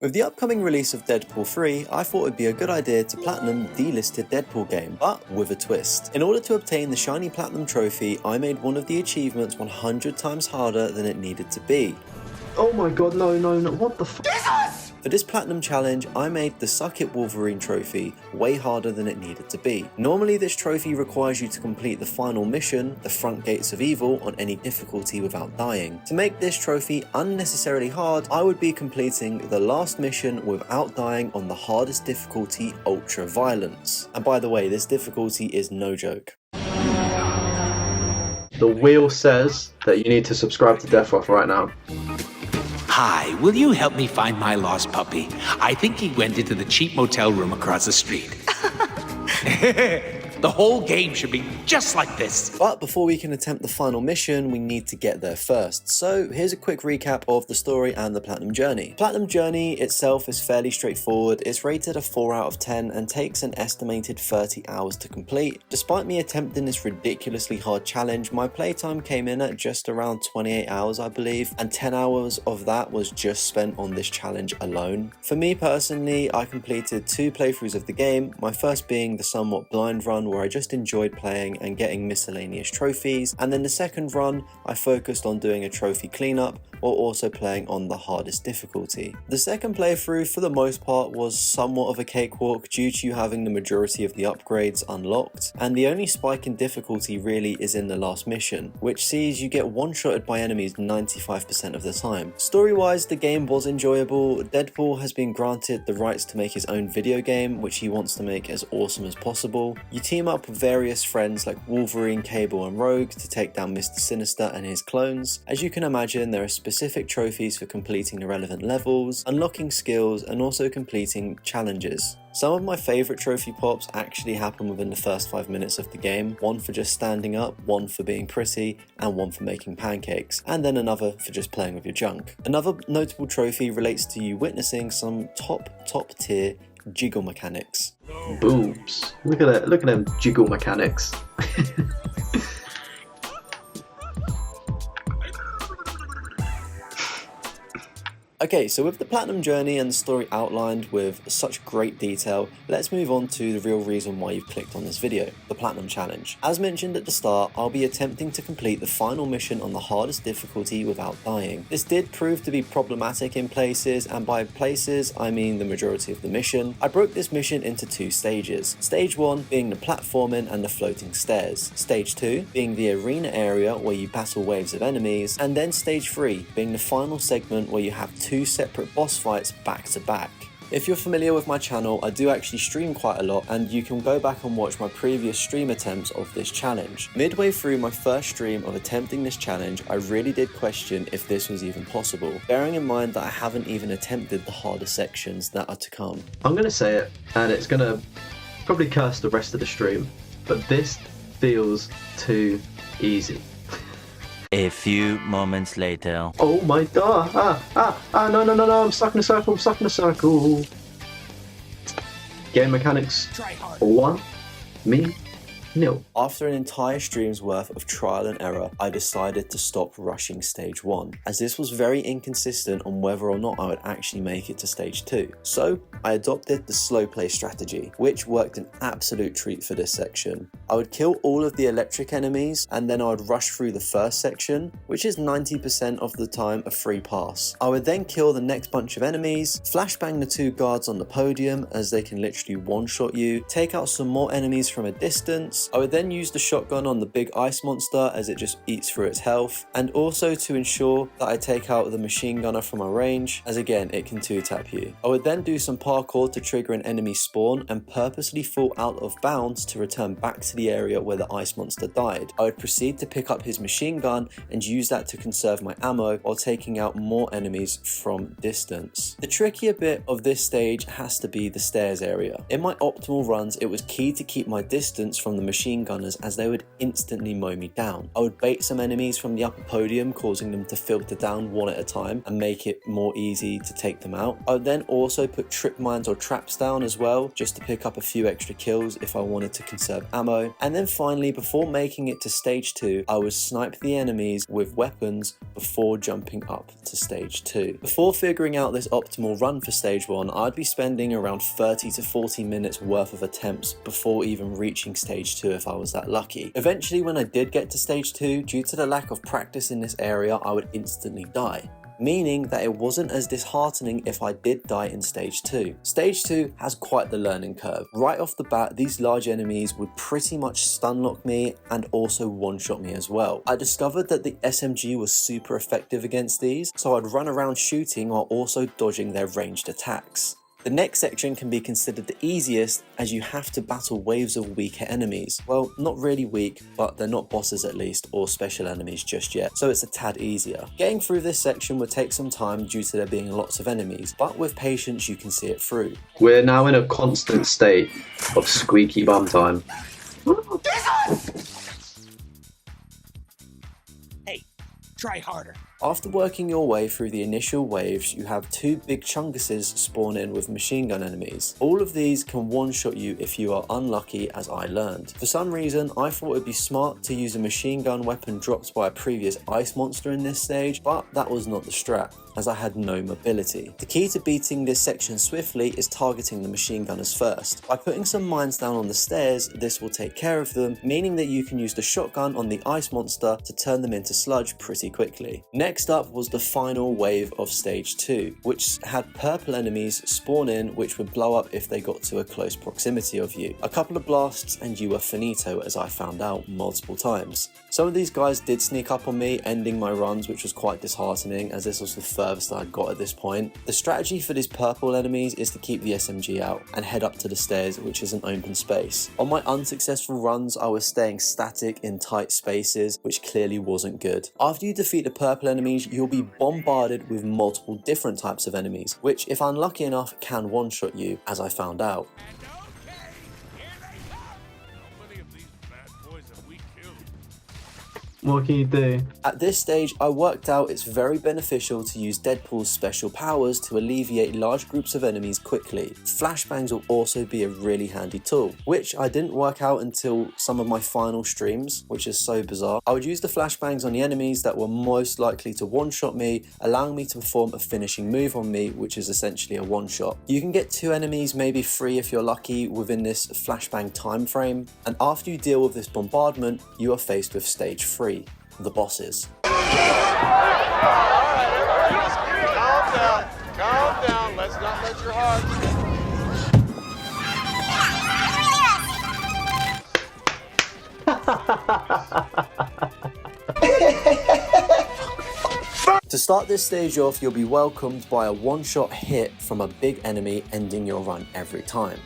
With the upcoming release of Deadpool 3, I thought it'd be a good idea to platinum the delisted Deadpool game, but with a twist. In order to obtain the shiny Platinum Trophy, I made one of the achievements 100 times harder than it needed to be. Oh my god, no, what the f- Jesus! For this Platinum challenge, I made the Suck It Wolverine trophy way harder than it needed to be. Normally this trophy requires you to complete the final mission, the Front Gates of Evil, on any difficulty without dying. To make this trophy unnecessarily hard, I would be completing the last mission without dying on the hardest difficulty, Ultra Violence. And by the way, this difficulty is no joke. The wheel says that you need to subscribe to Deathroff right now. Hi, will you help me find my lost puppy? I think he went into the cheap motel room across the street. The whole game should be just like this. But before we can attempt the final mission, we need to get there first. So here's a quick recap of the story and the Platinum Journey. Platinum Journey itself is fairly straightforward. It's rated a 4 out of 10 and takes an estimated 30 hours to complete. Despite me attempting this ridiculously hard challenge, my playtime came in at just around 28 hours, I believe, and 10 hours of that was just spent on this challenge alone. For me personally, I completed 2 playthroughs of the game, my first being the somewhat blind run where I just enjoyed playing and getting miscellaneous trophies, and then the second run I focused on doing a trophy cleanup while also playing on the hardest difficulty. The second playthrough for the most part was somewhat of a cakewalk due to you having the majority of the upgrades unlocked, and the only spike in difficulty really is in the last mission, which sees you get one-shotted by enemies 95% of the time. Story-wise, the game was enjoyable. Deadpool has been granted the rights to make his own video game, which he wants to make as awesome as possible. You team up with various friends like Wolverine, Cable and Rogue to take down Mr. Sinister and his clones. As you can imagine, there are specific trophies for completing the relevant levels, unlocking skills and also completing challenges. Some of my favourite trophy pops actually happen within the first 5 minutes of the game, one for just standing up, one for being pretty, and one for making pancakes, and then another for just playing with your junk. Another notable trophy relates to you witnessing some top tier jiggle mechanics. Boobs. Look at them jiggle mechanics. Okay, so with the Platinum Journey and the story outlined with such great detail, let's move on to the real reason why you've clicked on this video, the Platinum Challenge. As mentioned at the start, I'll be attempting to complete the final mission on the hardest difficulty without dying. This did prove to be problematic in places, and by places I mean the majority of the mission. I broke this mission into 2 stages. Stage 1 being the platforming and the floating stairs. Stage 2 being the arena area where you battle waves of enemies, and then Stage 3 being the final segment where you have 2 separate boss fights back to back. If you're familiar with my channel, I do actually stream quite a lot, and you can go back and watch my previous stream attempts of this challenge. Midway through my first stream of attempting this challenge, I really did question if this was even possible, bearing in mind that I haven't even attempted the harder sections that are to come. I'm gonna say it, and it's gonna probably curse the rest of the stream, but this feels too easy. A few moments later. Oh my god! No, I'm stuck in a circle, Game mechanics 1, me, 0. After an entire stream's worth of trial and error, I decided to stop rushing Stage 1, as this was very inconsistent on whether or not I would actually make it to Stage 2. So I adopted the slow play strategy, which worked an absolute treat for this section. I would kill all of the electric enemies, and then I would rush through the first section, which is 90% of the time a free pass. I would then kill the next bunch of enemies, flashbang the 2 guards on the podium as they can literally one-shot you, take out some more enemies from a distance. I would then use the shotgun on the big ice monster as it just eats through its health, and also to ensure that I take out the machine gunner from a range, as again it can 2-tap you. I would then do some parkour to trigger an enemy spawn and purposely fall out of bounds to return back to the area where the ice monster died. I would proceed to pick up his machine gun and use that to conserve my ammo while taking out more enemies from distance. The trickier bit of this stage has to be the stairs area. In my optimal runs, it was key to keep my distance from the machine gunners as they would instantly mow me down. I would bait some enemies from the upper podium, causing them to filter down one at a time and make it more easy to take them out. I would then also put trip mines or traps down as well, just to pick up a few extra kills if I wanted to conserve ammo. And then finally, before making it to stage 2, I would snipe the enemies with weapons before jumping up to stage 2. Before figuring out this optimal run for stage 1, I'd be spending around 30 to 40 minutes worth of attempts before even reaching stage 2 if I was that lucky. Eventually, when I did get to stage 2, due to the lack of practice in this area, I would instantly die, meaning that it wasn't as disheartening if I did die in stage 2. Stage 2 has quite the learning curve. Right off the bat, these large enemies would pretty much stun lock me and also one-shot me as well. I discovered that the SMG was super effective against these, so I'd run around shooting while also dodging their ranged attacks. The next section can be considered the easiest, as you have to battle waves of weaker enemies. Well, not really weak, but they're not bosses at least, or special enemies just yet, so it's a tad easier. Getting through this section would take some time due to there being lots of enemies, but with patience you can see it through. We're now in a constant state of squeaky bum time. Hey, try harder. After working your way through the initial waves, you have 2 big chunguses spawn in with machine gun enemies. All of these can one-shot you if you are unlucky, as I learned. For some reason, I thought it'd be smart to use a machine gun weapon dropped by a previous ice monster in this stage, but that was not the strat, as I had no mobility. The key to beating this section swiftly is targeting the machine gunners first. By putting some mines down on the stairs, this will take care of them, meaning that you can use the shotgun on the ice monster to turn them into sludge pretty quickly. Next up was the final wave of stage 2, which had purple enemies spawn in which would blow up if they got to a close proximity of you. A couple of blasts and you were finito, as I found out multiple times. Some of these guys did sneak up on me, ending my runs, which was quite disheartening as this was the furthest I'd got at this point. The strategy for these purple enemies is to keep the SMG out and head up to the stairs, which is an open space. On my unsuccessful runs, I was staying static in tight spaces, which clearly wasn't good. After you defeat the purple enemies, you'll be bombarded with multiple different types of enemies, which if unlucky enough can one-shot you, as I found out. What can you do? At this stage, I worked out it's very beneficial to use Deadpool's special powers to alleviate large groups of enemies quickly. Flashbangs will also be a really handy tool, which I didn't work out until some of my final streams, which is so bizarre. I would use the flashbangs on the enemies that were most likely to one-shot me, allowing me to perform a finishing move on me, which is essentially a one-shot. You can get 2 enemies, maybe 3 if you're lucky, within this flashbang time frame, and after you deal with this bombardment, you are faced with stage 3. The bosses. Calm down, let's not let your heart. To start this stage off, you'll be welcomed by a one-shot hit from a big enemy, ending your run every time.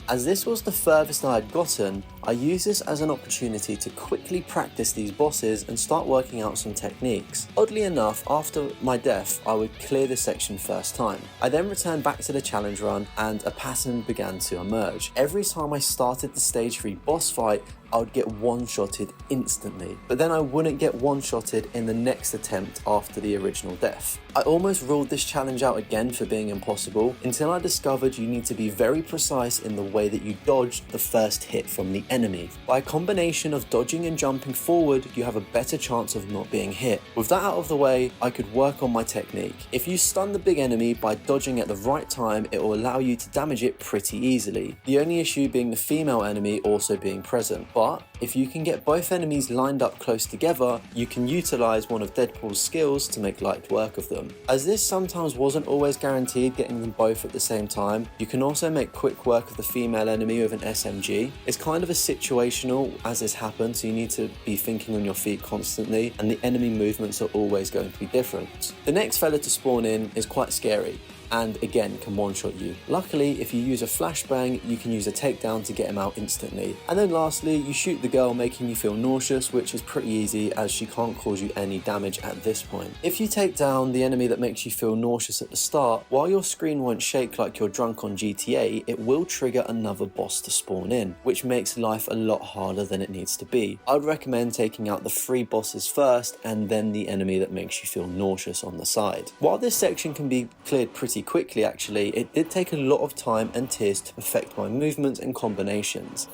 As this was the furthest I had gotten, I used this as an opportunity to quickly practice these bosses and start working out some techniques. Oddly enough, after my death, I would clear this section first time. I then returned back to the challenge run and a pattern began to emerge. Every time I started the stage 3 boss fight, I would get one-shotted instantly, but then I wouldn't get one-shotted in the next attempt after the original death. I almost ruled this challenge out again for being impossible until I discovered you need to be very precise in the way that you dodge the first hit from the enemy. By a combination of dodging and jumping forward, you have a better chance of not being hit. With that out of the way, I could work on my technique. If you stun the big enemy by dodging at the right time, it will allow you to damage it pretty easily. The only issue being the female enemy also being present. But if you can get both enemies lined up close together, you can utilize one of Deadpool's skills to make light work of them. As this sometimes wasn't always guaranteed getting them both at the same time, you can also make quick work of the female enemy with an SMG. It's kind of a situational as this happens, so you need to be thinking on your feet constantly, and the enemy movements are always going to be different. The next fella to spawn in is quite scary. and again can one-shot you. Luckily, if you use a flashbang, you can use a takedown to get him out instantly. And then lastly, you shoot the girl, making you feel nauseous, which is pretty easy as she can't cause you any damage at this point. If you take down the enemy that makes you feel nauseous at the start, while your screen won't shake like you're drunk on GTA, it will trigger another boss to spawn in, which makes life a lot harder than it needs to be. I'd recommend taking out the 3 bosses first and then the enemy that makes you feel nauseous on the side. While this section can be cleared pretty quickly actually, it did take a lot of time and tears to perfect my movements and combinations.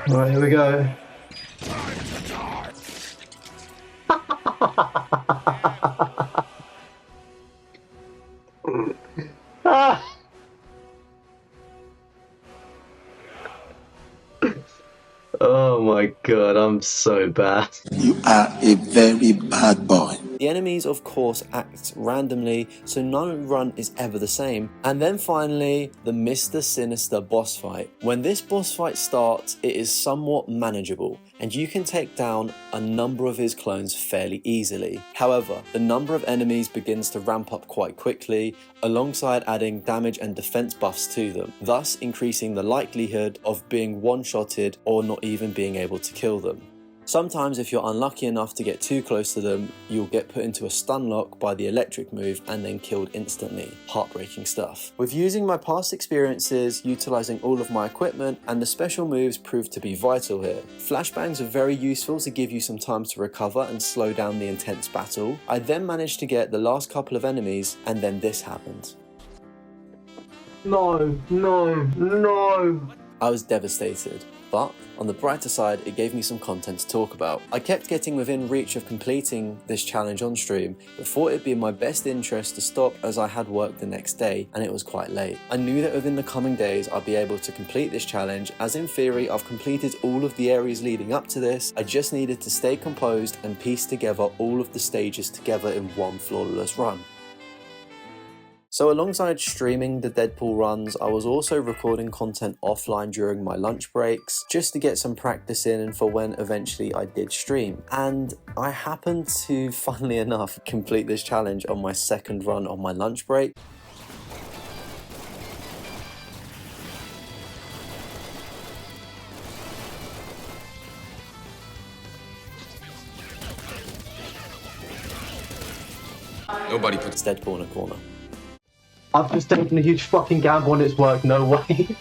Right, here we go. Oh my god, I'm so bad. You are a very bad boy. The enemies of course act randomly, so no run is ever the same. And then finally, the Mr. Sinister boss fight. When this boss fight starts, it is somewhat manageable, and you can take down a number of his clones fairly easily. However, the number of enemies begins to ramp up quite quickly, alongside adding damage and defense buffs to them, thus increasing the likelihood of being one-shotted or not even being able to kill them. Sometimes if you're unlucky enough to get too close to them, you'll get put into a stun lock by the electric move and then killed instantly. Heartbreaking stuff. With using my past experiences, utilising all of my equipment, and the special moves proved to be vital here. Flashbangs are very useful to give you some time to recover and slow down the intense battle. I then managed to get the last couple of enemies, and then this happened. No. I was devastated, but on the brighter side, it gave me some content to talk about. I kept getting within reach of completing this challenge on stream, but thought it'd be in my best interest to stop as I had work the next day and it was quite late. I knew that within the coming days I'd be able to complete this challenge, as in theory I've completed all of the areas leading up to this. I just needed to stay composed and piece together all of the stages together in one flawless run. So alongside streaming the Deadpool runs, I was also recording content offline during my lunch breaks, just to get some practice in and for when eventually I did stream. And I happened to, funnily enough, complete this challenge on my second run on my lunch break. Nobody puts Deadpool in a corner. I've just taken a huge fucking gamble and it's worked, no way.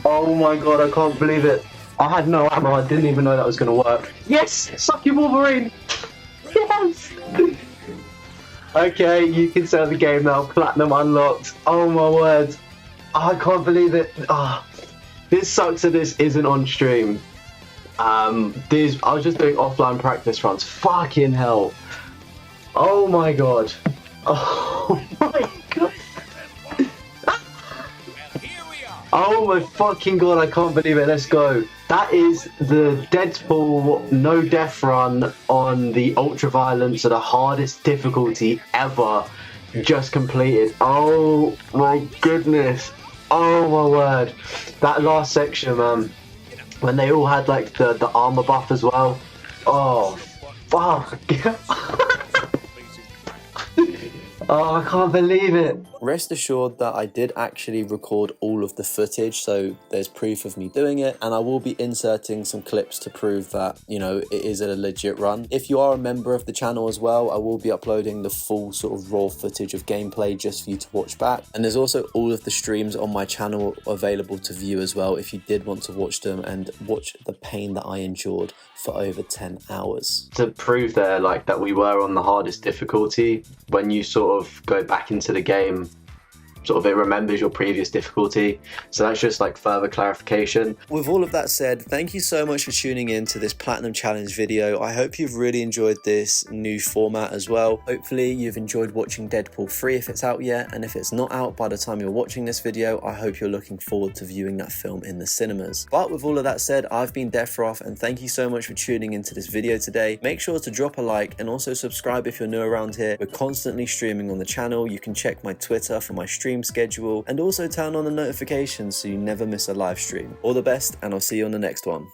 Oh my god, I can't believe it. I had no ammo, I didn't even know that was going to work. Yes! Suck you, Wolverine! Yes! Okay, you can sell the game now. Platinum unlocked. Oh my word. I can't believe it. This sucks that this isn't on stream. I was just doing offline practice runs. Fucking hell. Oh my god. Oh my god. Oh my fucking god, I can't believe it. Let's go. That is the Deadpool No Death run on the Ultra Violence, so the hardest difficulty ever, just completed. Oh my goodness. Oh my word. That last section, man, when they all had like the armor buff as well. Oh fuck. Oh, I can't believe it. Rest assured that I did actually record all of the footage, so there's proof of me doing it, and I will be inserting some clips to prove that, you know, it is a legit run. If you are a member of the channel as well, I will be uploading the full sort of raw footage of gameplay just for you to watch back. And there's also all of the streams on my channel available to view as well if you did want to watch them and watch the pain that I endured for over 10 hours. To prove there, like, that we were on the hardest difficulty, when you sort of go back into the game, sort of it remembers your previous difficulty, so that's just like further clarification. With all of that said, thank you so much for tuning in to this Platinum Challenge video. I hope you've really enjoyed this new format as well. Hopefully you've enjoyed watching Deadpool 3 if it's out yet, and if it's not out by the time you're watching this video, I hope you're looking forward to viewing that film in the cinemas. But with all of that said, I've been Deathroff, and thank you so much for tuning into this video today. Make sure to drop a like and also subscribe if you're new around here. We're constantly streaming on the channel. You can check my Twitter for my stream schedule, and also turn on the notifications so you never miss a live stream. All the best, and I'll see you on the next one.